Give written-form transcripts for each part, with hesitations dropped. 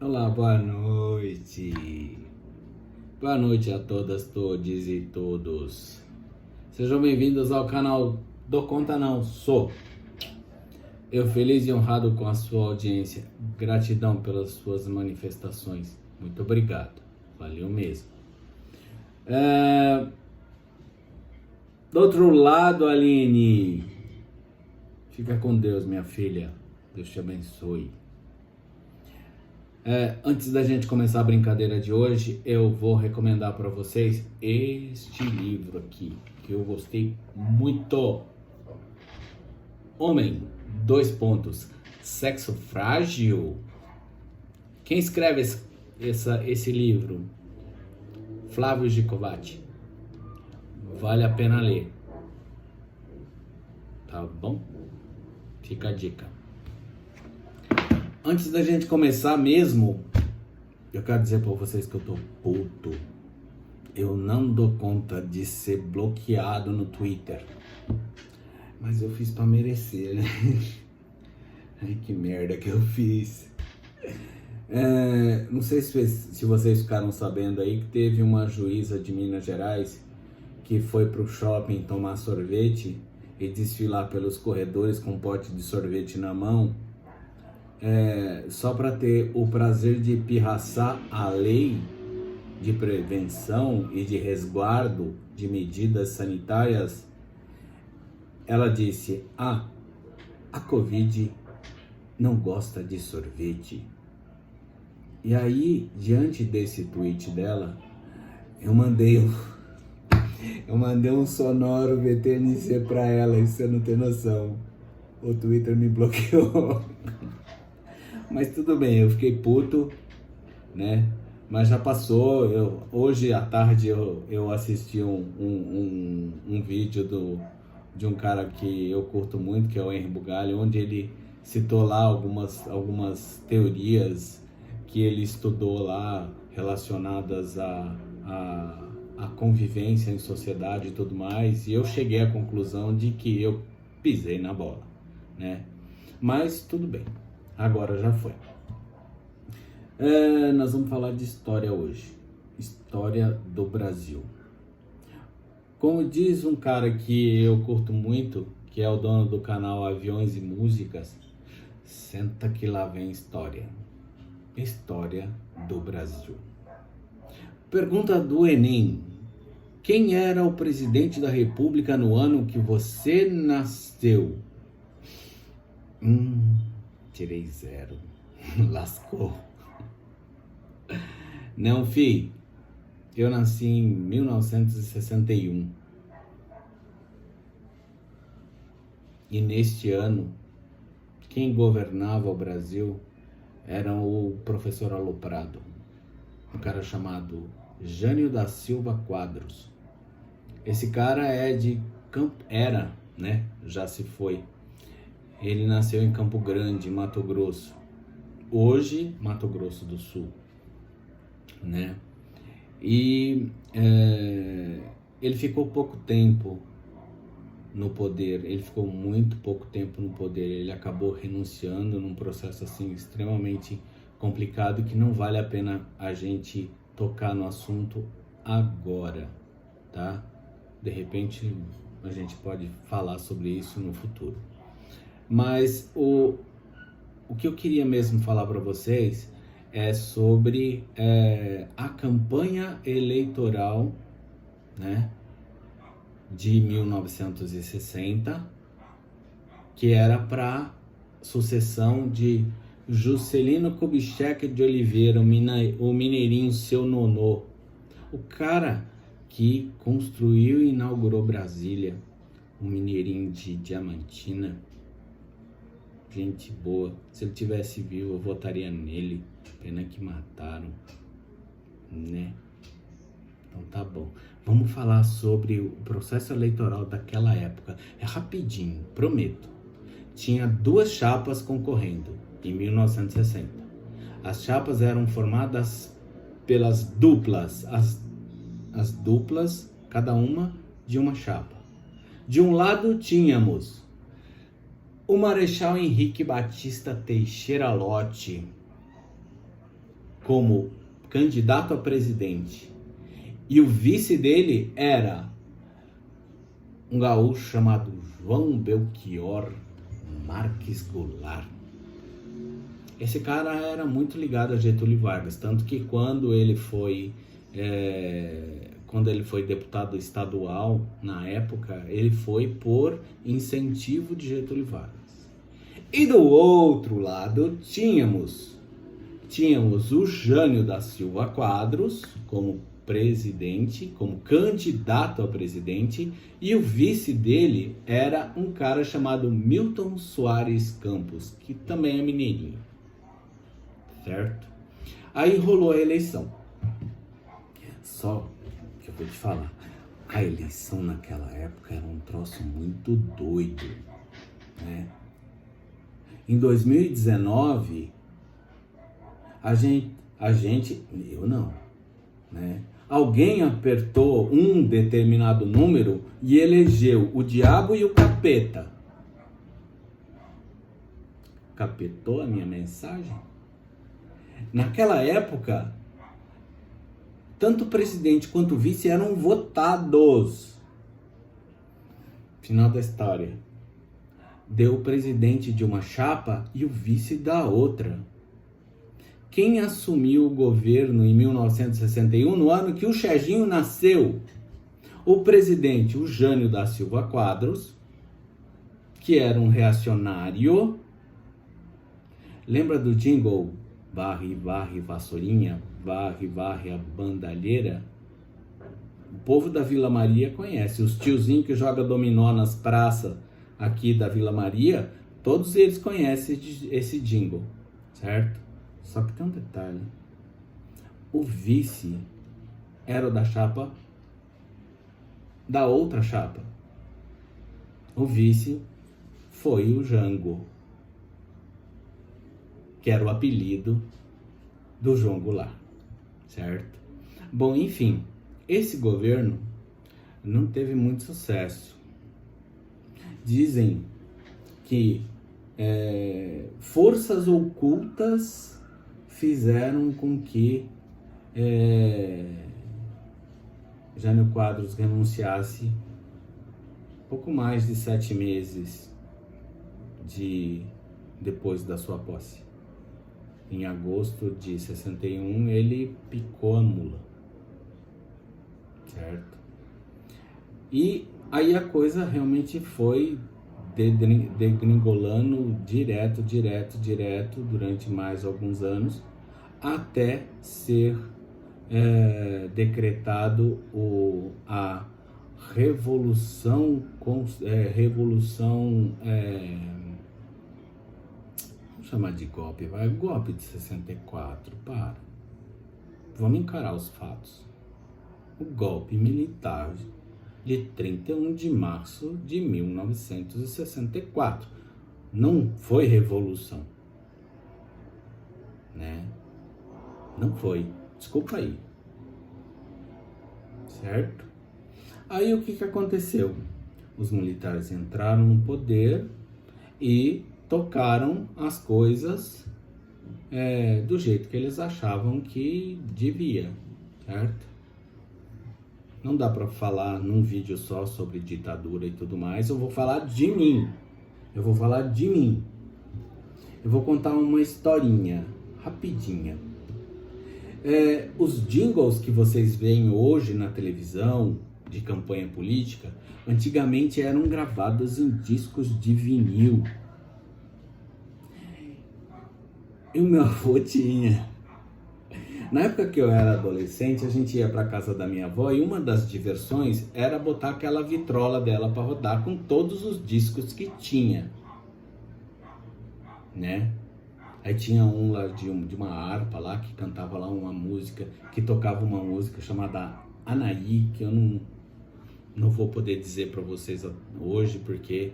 Olá, boa noite. Boa noite a todas, todes e todos. Sejam bem-vindos ao canal Do Conta Não Sou. Eu feliz e honrado com a sua audiência. Gratidão pelas suas manifestações. Muito obrigado. Valeu mesmo. Do outro lado, Aline. Fica com Deus, minha filha. Deus te abençoe. Antes da gente começar a brincadeira de hoje, eu vou recomendar para vocês este livro aqui, que eu gostei muito. Homem, Sexo Frágil. Quem escreve esse livro? Flávio Gicovati. Vale a pena ler. Tá bom? Fica a dica. Antes da gente começar mesmo, eu quero dizer pra vocês que eu tô puto. Eu não dou conta de ser bloqueado no Twitter. Mas eu fiz pra merecer, né? Ai, que merda que eu fiz. Não sei se vocês ficaram sabendo aí que teve uma juíza de Minas Gerais que foi pro shopping tomar sorvete e desfilar pelos corredores com um pote de sorvete na mão. Só para ter o prazer de pirraçar a lei de prevenção e de resguardo de medidas sanitárias. Ela disse: a Covid não gosta de sorvete. E aí, diante desse tweet dela, eu mandei um sonoro VTNC para ela, e você não tem noção. O Twitter me bloqueou. Mas tudo bem, eu fiquei puto, né? Mas já passou. Hoje à tarde eu assisti um vídeo de um cara que eu curto muito, que é o Henry Bugalho, onde ele citou lá algumas teorias que ele estudou lá relacionadas à convivência em sociedade e tudo mais. E eu cheguei à conclusão de que eu pisei na bola, né? Mas tudo bem. Agora já foi. Nós vamos falar de história hoje. História do Brasil. Como diz um cara que eu curto muito, que é o dono do canal Aviões e Músicas, senta que lá vem história. História do Brasil. Pergunta do Enem. Quem era o presidente da República no ano que você nasceu? Tirei 0. Lascou. Não, fi. Eu nasci em 1961. E neste ano, quem governava o Brasil era o professor Aloprado. Um cara chamado Jânio da Silva Quadros. Esse cara era, né? Já se foi. Ele nasceu em Campo Grande, Mato Grosso. Hoje, Mato Grosso do Sul, né? E ele ficou pouco tempo no poder. Ele ficou muito pouco tempo no poder. Ele acabou renunciando num processo assim extremamente complicado que não vale a pena a gente tocar no assunto agora, tá? De repente a gente pode falar sobre isso no futuro. Mas o que eu queria mesmo falar para vocês é sobre a campanha eleitoral, né, de 1960, que era para sucessão de Juscelino Kubitschek de Oliveira, o mineirinho seu nonô, o cara que construiu e inaugurou Brasília, o mineirinho de Diamantina. Gente boa. Se ele tivesse vivo, eu votaria nele. Pena que mataram, né? Então tá bom. Vamos falar sobre o processo eleitoral daquela época. É rapidinho, prometo. Tinha 2 chapas concorrendo em 1960. As chapas eram formadas pelas duplas. As duplas, cada uma de uma chapa. De um lado tínhamos o Marechal Henrique Batista Teixeira Lott, como candidato a presidente e o vice dele era um gaúcho chamado João Belchior Marques Goulart. Esse cara era muito ligado a Getúlio Vargas, tanto que quando ele foi deputado estadual, na época, ele foi por incentivo de Getúlio Vargas. E do outro lado, tínhamos o Jânio da Silva Quadros como presidente, como candidato a presidente, e o vice dele era um cara chamado Milton Soares Campos, que também é mineirinho, certo? Aí rolou a eleição. Só que eu vou te falar, a eleição naquela época era um troço muito doido, né? Em 2019, eu não, né? Alguém apertou um determinado número e elegeu o diabo e o capeta. Capetou a minha mensagem? Naquela época, tanto o presidente quanto o vice eram votados. Final da história. Deu o presidente de uma chapa e o vice da outra. Quem assumiu o governo em 1961, no ano que o Serginho nasceu? O presidente, o Jânio da Silva Quadros, que era um reacionário. Lembra do jingle? Varre, varre, vassourinha, varre, varre a bandalheira. O povo da Vila Maria conhece. Os tiozinhos que jogam dominó nas praças aqui da Vila Maria, todos eles conhecem esse jingle, certo? Só que tem um detalhe. O vice era o da chapa da outra chapa. O vice foi o Jango, que era o apelido do João Goulart, certo? Bom, enfim, esse governo não teve muito sucesso. Dizem que forças ocultas fizeram com que Jânio Quadros renunciasse pouco mais de 7 meses depois da sua posse. Em agosto de 61, ele picou a mula, certo? E aí a coisa realmente foi degringolando direto durante mais alguns anos, até ser decretado a revolução, vamos chamar de golpe, golpe de 64, vamos encarar os fatos. O golpe militar de 31 de março de 1964 não foi revolução, né? Não foi, desculpa aí, certo? Aí o que aconteceu? Os militares entraram no poder e tocaram as coisas do jeito que eles achavam que devia, certo? Não dá para falar num vídeo só sobre ditadura e tudo mais. Eu vou falar de mim. Eu vou contar uma historinha rapidinha. Os jingles que vocês veem hoje na televisão de campanha política, antigamente eram gravados em discos de vinil. E o meu avô tinha. Na época que eu era adolescente, a gente ia para casa da minha avó e uma das diversões era botar aquela vitrola dela para rodar com todos os discos que tinha, né? Aí tinha um lá de uma harpa lá que cantava lá uma música, que tocava uma música chamada Anaí, que eu não vou poder dizer para vocês hoje, porque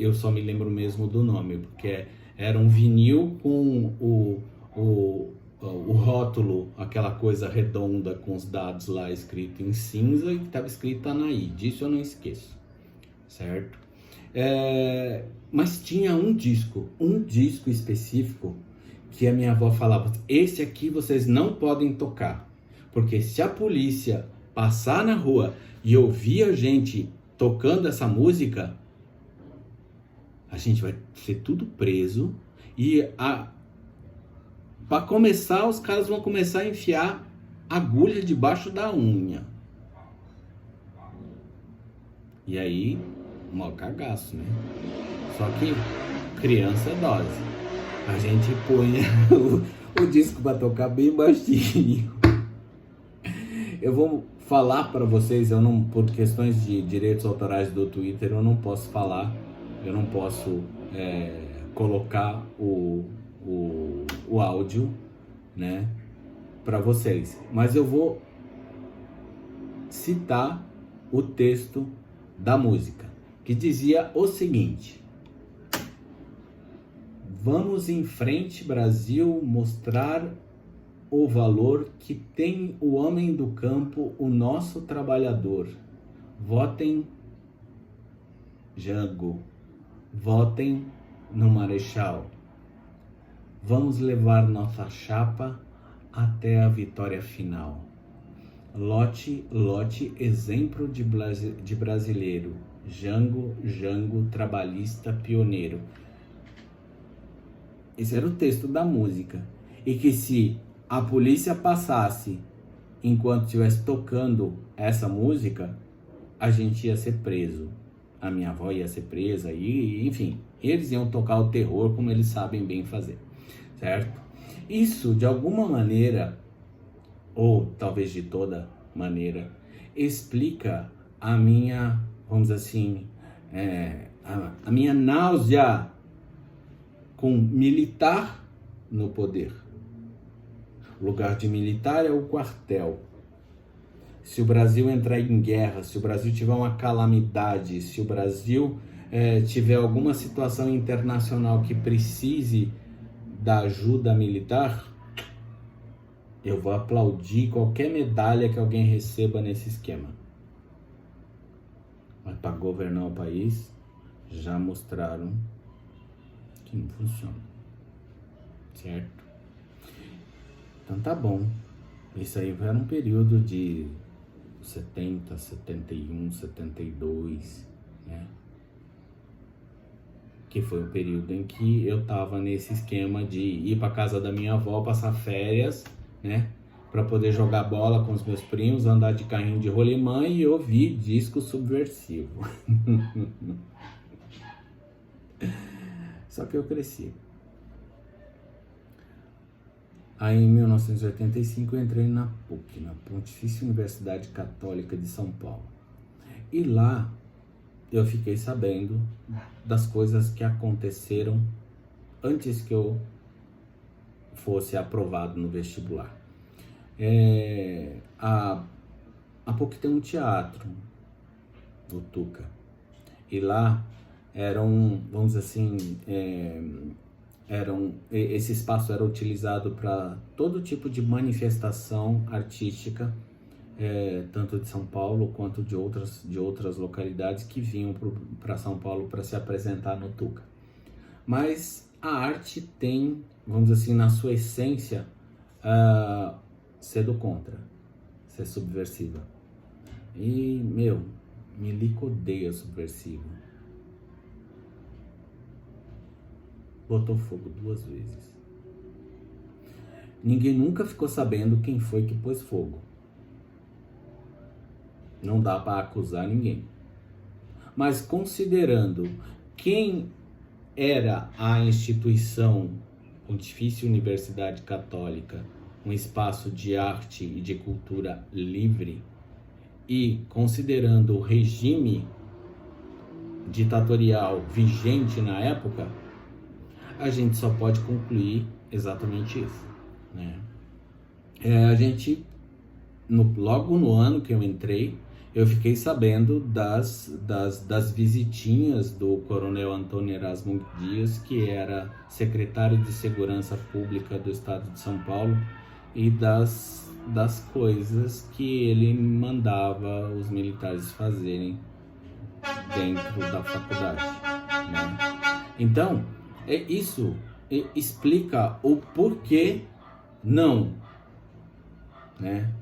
eu só me lembro mesmo do nome, porque era um vinil com o rótulo, aquela coisa redonda com os dados lá escrito em cinza e que estava escrito Anaí, disso eu não esqueço, certo? Mas tinha um disco específico que a minha avó falava: esse aqui vocês não podem tocar, porque se a polícia passar na rua e ouvir a gente tocando essa música, a gente vai ser tudo preso e para começar, os caras vão começar a enfiar agulha debaixo da unha. E aí, mó cagaço, né? Só que criança é dose. A gente põe o disco para tocar bem baixinho. Eu vou falar para vocês, eu não, por questões de direitos autorais do Twitter, eu não posso falar, eu não posso colocar o áudio, né, para vocês. Mas eu vou citar o texto da música, que dizia o seguinte: vamos em frente, Brasil, mostrar o valor que tem o homem do campo, o nosso trabalhador. Votem Jango, votem no Marechal. Vamos levar nossa chapa até a vitória final. Lote, lote, exemplo de brasileiro. Jango, Jango, trabalhista pioneiro. Esse era o texto da música. E que se a polícia passasse enquanto estivesse tocando essa música, a gente ia ser preso. A minha avó ia ser presa e, enfim, eles iam tocar o terror como eles sabem bem fazer, certo? Isso, de alguma maneira, ou talvez de toda maneira, explica a minha, vamos dizer assim, a minha náusea com militar no poder. O lugar de militar é o quartel. Se o Brasil entrar em guerra, se o Brasil tiver uma calamidade, se o Brasil tiver alguma situação internacional que precise da ajuda militar, eu vou aplaudir qualquer medalha que alguém receba nesse esquema. Mas para governar o país, já mostraram que não funciona. Certo? Então tá bom. Isso aí era um período de 70, 71, 72, né? Que foi o período em que eu tava nesse esquema de ir para casa da minha avó, passar férias, né? Para poder jogar bola com os meus primos, andar de carrinho de rolimã e ouvir disco subversivo. Só que eu cresci. Aí em 1985 eu entrei na PUC, na Pontifícia Universidade Católica de São Paulo. E lá eu fiquei sabendo das coisas que aconteceram antes que eu fosse aprovado no vestibular. A PUC tem um teatro, o Tuca. E lá vamos dizer assim, esse espaço era utilizado para todo tipo de manifestação artística, tanto de São Paulo quanto de outras localidades que vinham para São Paulo para se apresentar no Tuca. Mas a arte tem, vamos dizer assim, na sua essência, ser do contra, ser subversiva. E, Milico odeia subversivo. Botou fogo 2 vezes. Ninguém nunca ficou sabendo quem foi que pôs fogo. Não dá para acusar ninguém. Mas considerando quem era a instituição Pontifícia Universidade Católica, um espaço de arte e de cultura livre, e considerando o regime ditatorial vigente na época, a gente só pode concluir exatamente isso, né? A gente, logo no ano que eu entrei, eu fiquei sabendo das visitinhas do Coronel Antônio Erasmo Dias, que era secretário de Segurança Pública do Estado de São Paulo, e das coisas que ele mandava os militares fazerem dentro da faculdade, né? Então, isso explica o porquê não, né?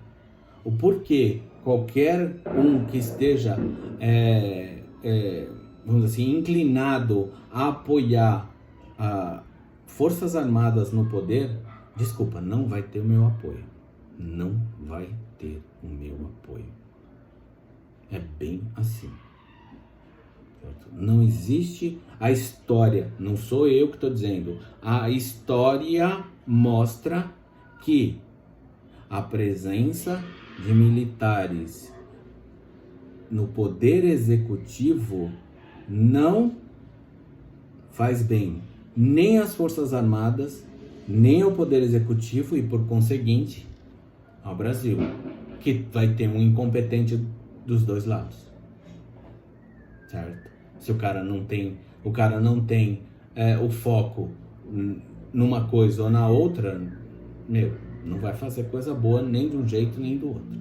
O porquê qualquer um que esteja, vamos dizer assim, inclinado a apoiar a Forças Armadas no poder, desculpa, não vai ter o meu apoio. Não vai ter o meu apoio. É bem assim. Não existe a história, não sou eu que estou dizendo. A história mostra que a presença de militares no poder executivo não faz bem nem às Forças Armadas, nem ao poder executivo e, por conseguinte, ao Brasil, que vai ter um incompetente dos dois lados, certo? Se o cara não tem o foco numa coisa ou na outra, não vai fazer coisa boa nem de um jeito nem do outro,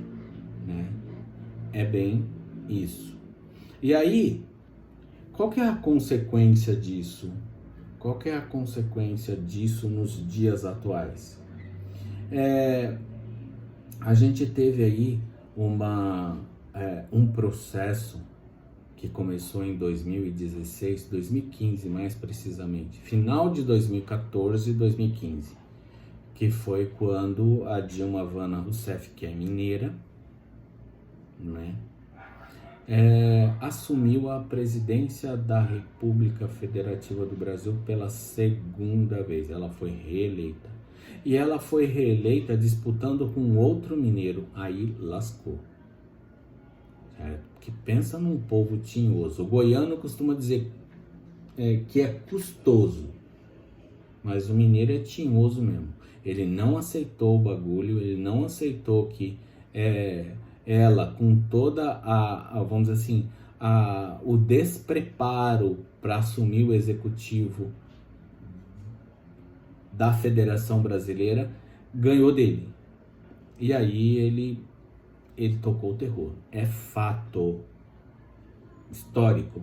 né? É bem isso. E aí, qual que é a consequência disso? Qual que é a consequência disso nos dias atuais? A gente teve aí um processo que começou em 2016, 2015 mais precisamente, final de 2014 e 2015, que foi quando a Dilma Vana Rousseff, que é mineira, né, assumiu a presidência da República Federativa do Brasil pela segunda vez. Ela foi reeleita. E ela foi reeleita disputando com outro mineiro. Aí lascou. Certo? Que pensa num povo tinhoso. O goiano costuma dizer que é custoso. Mas o mineiro é tinhoso mesmo. Ele não aceitou o bagulho, ele não aceitou que ela, com toda vamos dizer assim, o despreparo para assumir o executivo da Federação Brasileira, ganhou dele. E aí ele tocou o terror. É fato histórico.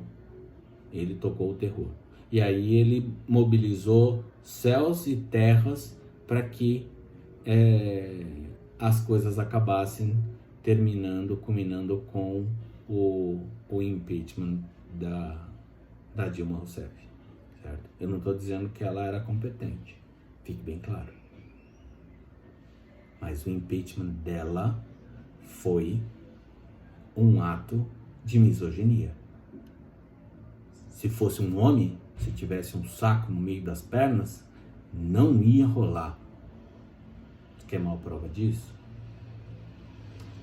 Ele tocou o terror. E aí ele mobilizou céus e terras para que as coisas acabassem culminando com o impeachment da Dilma Rousseff, certo? Eu não estou dizendo que ela era competente, fique bem claro. Mas o impeachment dela foi um ato de misoginia. Se fosse um homem, se tivesse um saco no meio das pernas, não ia rolar. Quer mal prova disso?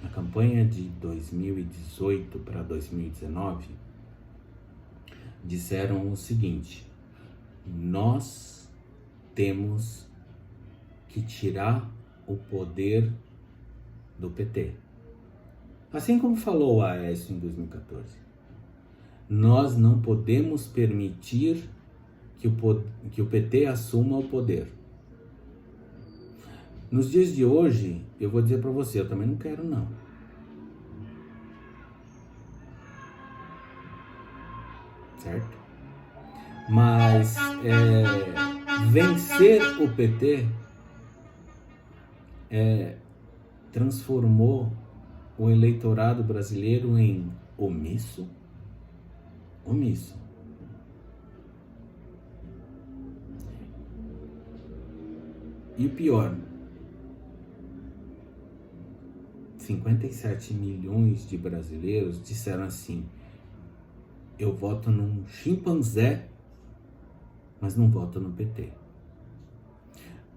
Na campanha de 2018 para 2019, disseram o seguinte: nós temos que tirar o poder do PT. Assim como falou o Aécio em 2014. Nós não podemos permitir que o PT assuma o poder. Nos dias de hoje, eu vou dizer para você, eu também não quero não. Certo? Mas vencer o PT transformou o eleitorado brasileiro em omisso. E o pior, 57 milhões de brasileiros disseram assim: eu voto num chimpanzé, mas não voto no PT.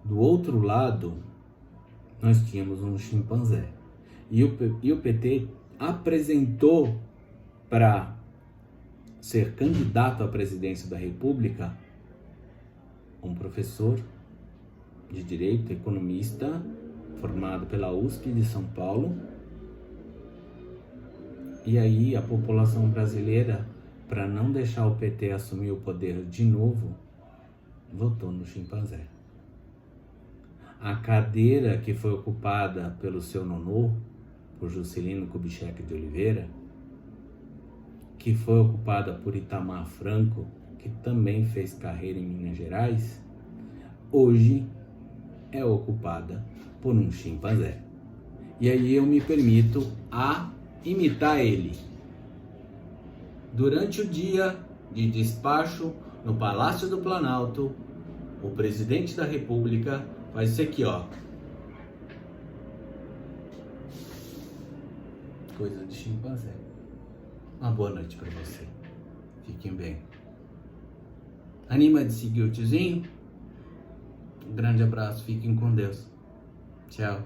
Do outro lado, nós tínhamos um chimpanzé. E o PT apresentou para ser candidato à presidência da República um professor de direito, economista, formado pela USP de São Paulo. E aí a população brasileira, para não deixar o PT assumir o poder de novo, votou no chimpanzé. A cadeira que foi ocupada pelo seu nonô, por Juscelino Kubitschek de Oliveira, que foi ocupada por Itamar Franco, que também fez carreira em Minas Gerais, hoje é ocupada por um chimpanzé. E aí eu me permito a imitar ele. Durante o dia de despacho no Palácio do Planalto, o presidente da República faz isso aqui, ó. Coisa de chimpanzé. Uma boa noite pra você. Fiquem bem. Anima de seguir o tiozinho? Um grande abraço, fiquem com Deus. Tchau.